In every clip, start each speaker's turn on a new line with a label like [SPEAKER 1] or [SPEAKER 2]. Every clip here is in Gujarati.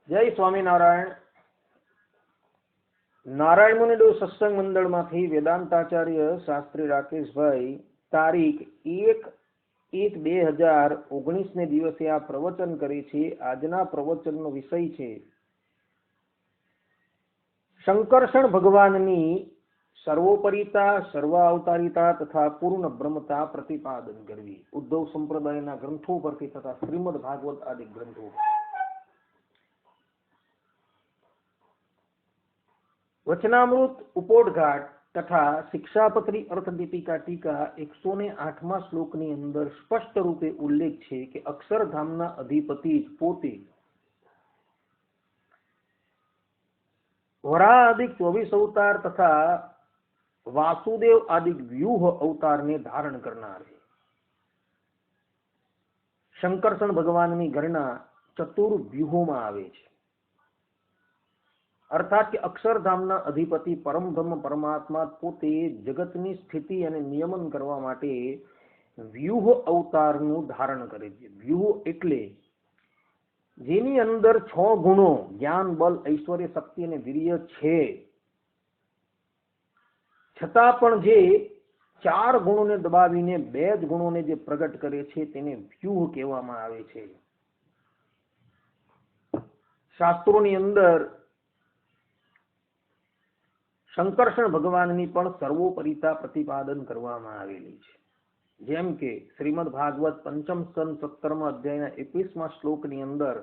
[SPEAKER 1] જય સ્વામિનારાયણ. નારાયણ મુનિડો સત્સંગ મંડળમાંથી વેદાંતાચાર્ય શાસ્ત્રી રાકેશભાઈ તારીખ 1/1/2019 ને દિવસે આ પ્રવચન કરે છે. આજના પ્રવચનનો વિષય છે શંકરષણ ભગવાનની સર્વોપરિતા, સર્વ અવતારિતા તથા પૂર્ણ બ્રહ્મતા પ્રતિપાદન કરવી. ઉદ્ધવ સંપ્રદાયના ગ્રંથો પરથી તથા શ્રીમદ ભાગવત આદિ ગ્રંથો. વચનામૃત, ઉપોદઘાટ તથા શિક્ષાપત્રી અર્થદીપિકા ટીકા 108મા શ્લોકની અંદર સ્પષ્ટ રૂપે ઉલ્લેખ છે કે અક્ષરધામના અધિપતિ જ પોતે વરાહ આદિ 24 અવતાર તથા વાસુદેવ આદિ વ્યૂહ અવતારને ધારણ કરનાર છે. શંકરષણ ભગવાનની ગણના ચતુર્વ્યુહોમાં આવે છે. અર્થાત કે અક્ષરધામના અધિપતિ પરમ બ્રહ્મ પરમાત્મા પોતે જગતની સ્થિતિ અને નિયમન કરવા માટે વ્યૂહ અવતારનું ધારણ કરે છે. વ્યૂહ એટલે જેની અંદર 6 ગુણો જ્ઞાન, બલ, ઐશ્વર્ય, શક્તિ અને વીર્ય છે, છતાં પણ જે 4 ગુણોને દબાવીને 2 જ ગુણોને જે પ્રગટ કરે છે તેને વ્યૂહ કહેવામાં આવે છે. શાસ્ત્રોની અંદર શંકરષણ ભગવાનની પણ સર્વોપરિતા પ્રતિપાદન કરવામાં આવેલી છે. જેમ કે શ્રીમદ ભાગવત પંચમ સ્કંદ 17મા અધ્યાયના 21મા શ્લોકની અંદર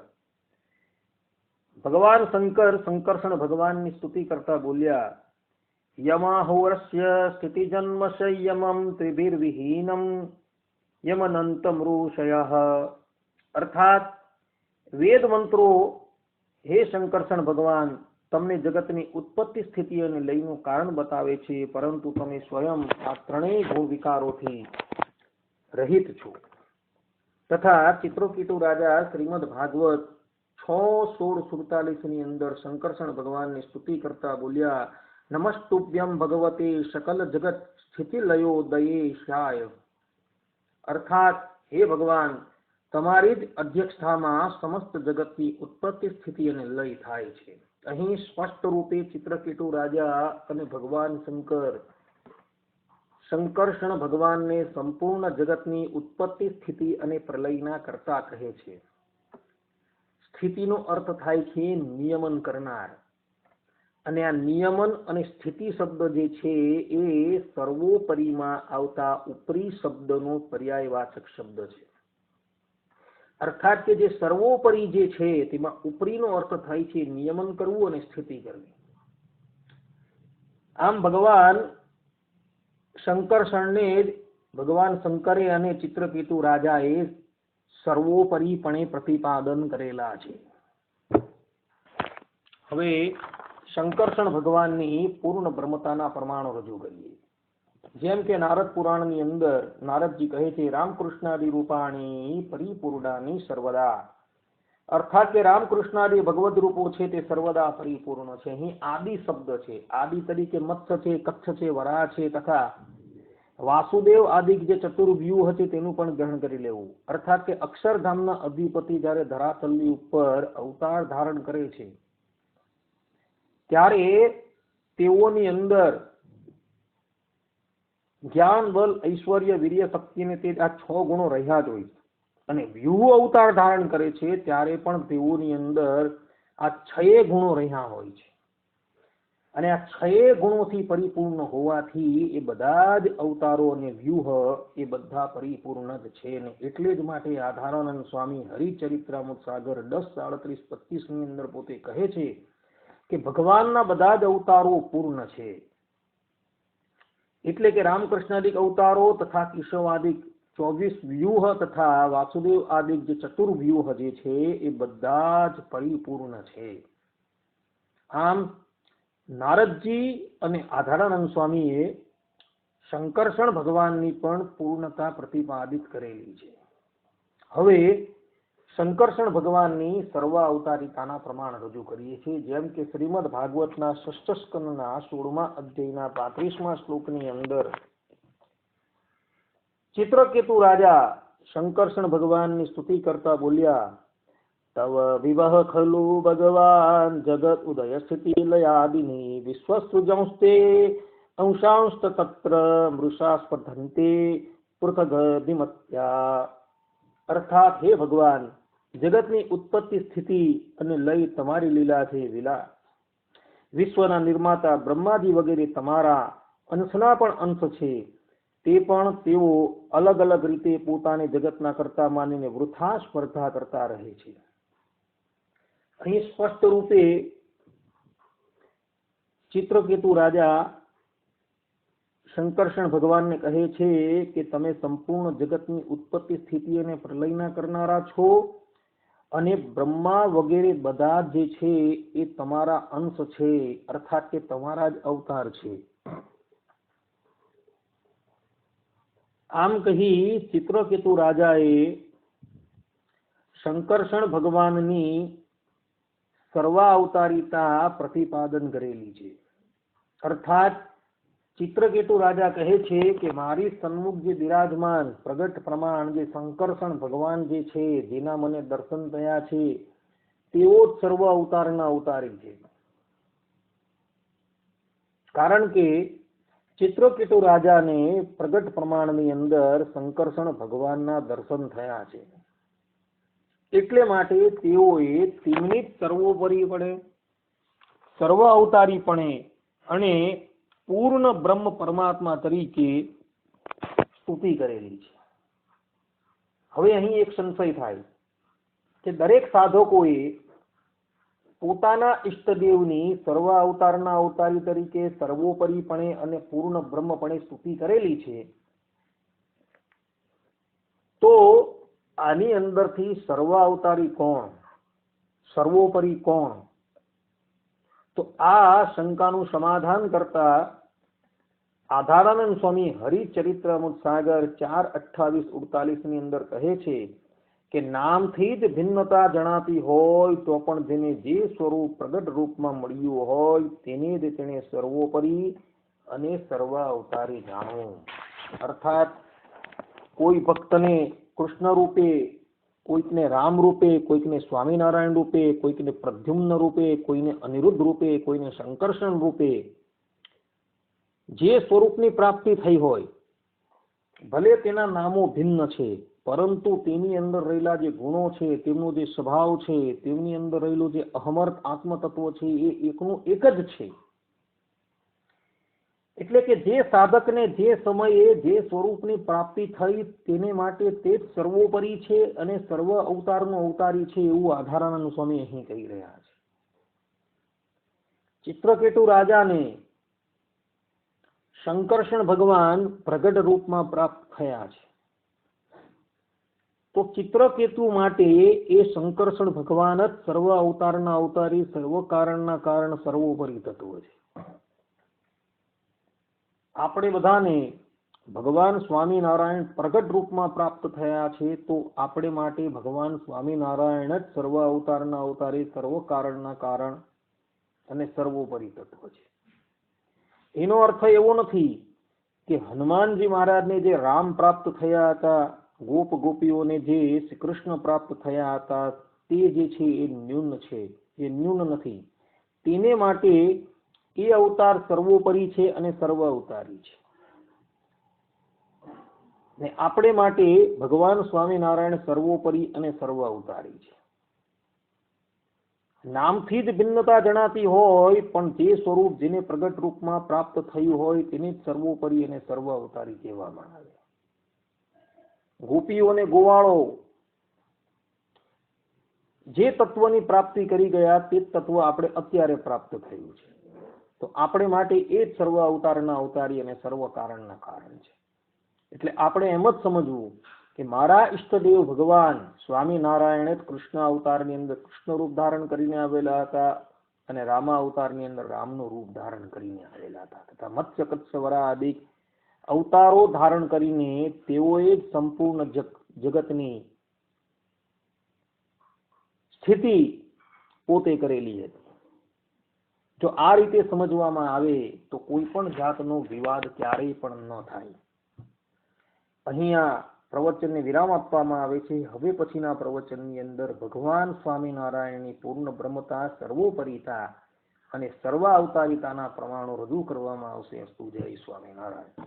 [SPEAKER 1] ભગવાન શંકર શંકરષણ ભગવાનની સ્તુતિ કરતા બોલ્યા, યમાહોરસ્ય સ્થિતિજન્મ સંયમમ ત્રિભિર્વિહીનમ યમનંતમૃષયઃ. અર્થાત વેદ મંત્રો હે શંકરષણ ભગવાન તમને જગતની ઉત્પત્તિ સ્થિતિ અને લયનું કારણ બતાવે છે, પરંતુ તમે સ્વયં આ ત્રણેય ગુણ વિકારોથી રહિત છો. તથા ચિત્રકૂટ રાજા શ્રીમદ ભાગવત 6:16-47 ની અંદર શંકરષણ ભગવાનની સ્તુતિ કરતા બોલ્યા, નમસ્તુભ્યમ ભગવતે સકલ જગત સ્થિતિ લયો દયેશાય. અર્થાત હે ભગવાન, તમારી જ અધ્યક્ષતામાં સમસ્ત જગતની ઉત્પત્તિ સ્થિતિ અને લય થાય છે. અહીં સ્પષ્ટ રૂપે ચિત્રકૂટ રાજા અને ભગવાન શંકર શંકરષણ ભગવાનને સંપૂર્ણ જગતની ઉત્પત્તિ સ્થિતિ અને પ્રલયના કરતા કહે છે. સ્થિતિનો અર્થ થાય છે નિયમન કરનાર, અને આ નિયમન અને સ્થિતિ શબ્દ જે છે એ સર્વોપરીમાં આવતા ઉપરી શબ્દનો પર્યાયવાચક શબ્દ છે. અર્થાત કે જે સર્વોપરી જે છે તેમાં ઉપરીનો અર્થ થાય છે નિયમન કરવું અને સ્થિતિ કરવી. આમ ભગવાન શંકરષણને ભગવાન શંકરે અને ચિત્રકૂટ રાજાએ સર્વોપરીપણે પ્રતિપાદન કરેલા છે. હવે શંકરષણ ભગવાનની પૂર્ણ બ્રહ્મતાના પ્રમાણો રજૂ કરીએ. જેમ કે નારદ પુરાણની અંદર નારદજી કહે છે, રામકૃષ્ણાદિ રૂપાણી પરિપૂર્ણાની સર્વદા. અર્થાત કે રામકૃષ્ણાદિ ભગવદ રૂપો છે તે સર્વદા પરિપૂર્ણ છે. અહીં આદિ શબ્દ છે. આદિ તરીકે મત્સ્ય છે, કચ્છ છે, વરાહ છે તથા વાસુદેવ આદિ જે ચતુર્વ્યુહ છે તેનું પણ ગ્રહણ કરી લેવું. અર્થાત કે અક્ષરધામના અધિપતિ જયારે ધરાતલની ઉપર અવતાર ધારણ કરે છે ત્યારે તેઓની અંદર જ્ઞાન, બલ, ઐશ્વર્ય, વીર્ય, શક્તિ ને તે આ 6 ગુણો રહ્યા જ હોય છે. અને વ્યૂહ અવતાર ધારણ કરે છે ત્યારે પણ તેઓની અંદર આ 6 ગુણો રહ્યા હોય છે. અને આ 6 ગુણોથી પરિપૂર્ણ હોવાથી એ બધા જ અવતારો અને વ્યૂહ એ બધા પરિપૂર્ણ જ છે. ને એટલે જ માટે આધારાનંદ સ્વામી હરિચરિત્રામૃત સાગર 10:37-25 ની અંદર પોતે કહે છે કે ભગવાનના બધા જ અવતારો પૂર્ણ છે. એટલે કે રામકૃષ્ણાદિક અવતારો તથા કેશવાદિક 24 વ્યૂહ તથા વાસુદેવ આદિક જે ચતુર્વ્યુહ જે છે એ બધા જ પરિપૂર્ણ છે. આમ નારદજી અને આધારાનંદ સ્વામીએ શંકરષણ ભગવાનની પણ પૂર્ણતા પ્રતિપાદિત કરેલી છે. હવે શંકરષણ ભગવાનની સર્વ અવતારિતાના પ્રમાણ રજૂ કરીએ છીએ. જેમ કે શ્રીમદ ભાગવતના 6ઠ સ્કંદના 16મા અધ્યાયના 35મા શ્લોકની અંદર ચિત્રકૂટ રાજા શંકરષણ ભગવાનની સ્તુતિ કરતા બોલ્યા, तव विवह खलु भगवान जगत उदय स्थिति लयादिनी विश्वसृजंस्ते अंशांस्त तत्र मृषा स्पर्धन्ते पृथग विमत्या। अर्थात हे भगवान, जगतनी उत्पत्ति स्थिति અને લય તમારી લીલા છે વિલા। વિશ્વના નિર્માતા બ્રહ્માજી વગેરે તમારા અંશના પણ અંશ છે, તે પણ તેઓ અલગ અલગ રીતે પોતાને જગતના કર્તા માનીને વૃથા સ્પર્ધા કરતા રહે છે। અહીં સ્પષ્ટ રૂપે ચિત્રકેતુ રાજા શંકરષણ ભગવાનને કહે છે કે તમે સંપૂર્ણ જગતની ઉત્પત્તિ સ્થિતિ અને પ્રલયના કરનારા છો અને બ્રહ્મા વગેરે બધા જે છે એ તમારા અંશ છે, અર્થાત કે તમારા જ અવતાર છે। આમ કહી ચિત્રકેતુ રાજાએ શંકરષણ ભગવાનની સર્વાવતારિતા प्रतिपादन करेली છે। अर्थात चित्रकेतु राजा कहे छे कि मारी सन्मुख जे विराजमान प्रगट प्रमाण जे शंकरषण भगवान जे छे जेना मने दर्शन थया छे तेओ ज सर्व अवतारना अवतारी छे। कारण के चित्रकेतु राजा ने प्रगट प्रमाण नी अंदर शंकरषण भगवान ना दर्शन थया छे, एटले माटे तेओए तेमनी सर्वोपरीपणे सर्व अवतारीपणे अने पूर्ण ब्रह्म परमात्मा तरीके स्तुति करेली छे। हवे अहीं एक संशय थाय के दरेक साधकोए पोताना इष्टदेवनी सर्व अवताરના अवतारी तरीके सर्वोपरीपणे अने पूर्ण ब्रह्मपणे स्तुति करेली छे, तो आनी अंदरथी सर्व अवतारी कोण, सर्वोपरी कोण? तो आ शंकानुं समाधान करता आधारानंद स्वामी हरिचरित्रामृत सागर 4:28-48 ની અંદર કહે છે કે નામથી જ ભિન્નતા જણાતી હોય તો પણ જેને જે સ્વરૂપ પ્રગટ રૂપમાં મળ્યું હોય તેને જ તેણે સર્વોપરી અને સર્વ અવતારી જાણો। અર્થાત કોઈ ભક્તને કૃષ્ણ રૂપે, કોઈકને રામ રૂપે, કોઈકને સ્વામિનારાયણ રૂપે, કોઈકને પ્રદ્યુમ્ન રૂપે, કોઈને અનિરુદ્ધ રૂપે, કોઈને શંકરષણ રૂપે જે સ્વરૂપની પ્રાપ્તિ થઈ હોય, ભલે તેના નામો ભિન્ન છે, પરંતુ તેની અંદર રહેલા જે ગુણો છે, તેમનો જે સ્વભાવ છે, તેમની અંદર રહેલું જે અહમર્ત આત્મતત્વ છે એ એકનું એક જ છે। એટલે કે જે સાધકને જે સમયે જે સ્વરૂપની પ્રાપ્તિ થઈ તેને માટે તે જ સર્વોપરી છે અને સર્વ અવતારનો અવતારી છે એવું આધારાનંદ સ્વામી અહીં કહી રહ્યા છે। ચિત્રકેતુ રાજાને શંકરષણ ભગવાન પ્રગટ રૂપમાં પ્રાપ્ત થયા છે, તો ચિત્રકેતુ માટે એ શંકરષણ ભગવાન જ સર્વ અવતારના અવતારી, સર્વ કારણના કારણ, સર્વોપરી તત્વ છે। આપણે બધાને ભગવાન સ્વામિનારાયણ પ્રગટ રૂપમાં પ્રાપ્ત થયા છે, તો આપણે માટે ભગવાન સ્વામિનારાયણ જ સર્વ અવતારના અવતારી, સર્વ કારણના કારણ અને સર્વોપરી તત્વ છે। એનો અર્થ એવો નથી કે હનુમાનજી મહારાજને જે રામ પ્રાપ્ત થયા હતા, ગોપ ગોપીઓને જે શ્રી કૃષ્ણ પ્રાપ્ત થયા હતા, તે જે છે એ ન્યૂન છે, એ ન્યૂન નથી। તેને માટે એ અવતાર સર્વોપરી છે અને સર્વ અવતારી છે। ને આપણે માટે ભગવાન સ્વામિનારાયણ સર્વોપરી અને સર્વ અવતારી છે। નામથી જ ભિન્નતા જણાતી હોય પણ જે સ્વરૂપ જેને પ્રગટ રૂપમાં પ્રાપ્ત થયું હોય તેને જ સર્વોપરી અને સર્વ અવતારી કહેવામાં આવે। ગોપીઓને ગોવાળો જે તત્વની પ્રાપ્તિ કરી ગયા તે તત્વ આપણે અત્યારે પ્રાપ્ત થયું છે, તો આપણે માટે એ જ સર્વ અવતારના અવતારી અને સર્વ કારણના કારણ છે। એટલે આપણે એમ જ સમજવું કે મારા ઈષ્ટદેવ ભગવાન સ્વામિનારાયણ જ કૃષ્ણ અવતારની અંદર કૃષ્ણ રૂપ ધારણ કરીને આવેલા હતા અને રામા અવતારની અંદર રામનું રૂપ ધારણ કરીને આવેલા હતા, તથા મત્સ્ય કચ્છ વરા આદિ અવતારો ધારણ કરીને તેઓએ જ સંપૂર્ણ જગતની સ્થિતિ પોતે કરેલી હતી। જો આ રીતે સમજવામાં આવે તો કોઈ પણ જાતનો વિવાદ ક્યારેય પણ ન થાય। અહીંયા પ્રવચનને વિરામ આપવામાં આવે છે. હવે પછીના પ્રવચનની અંદર ભગવાન સ્વામિનારાયણની પૂર્ણ બ્રહ્મતા, સર્વોપરિતા અને સર્વ અવતારિતાના પ્રમાણો રજૂ કરવામાં આવશે. અસ્તુ. જય સ્વામિનારાયણ.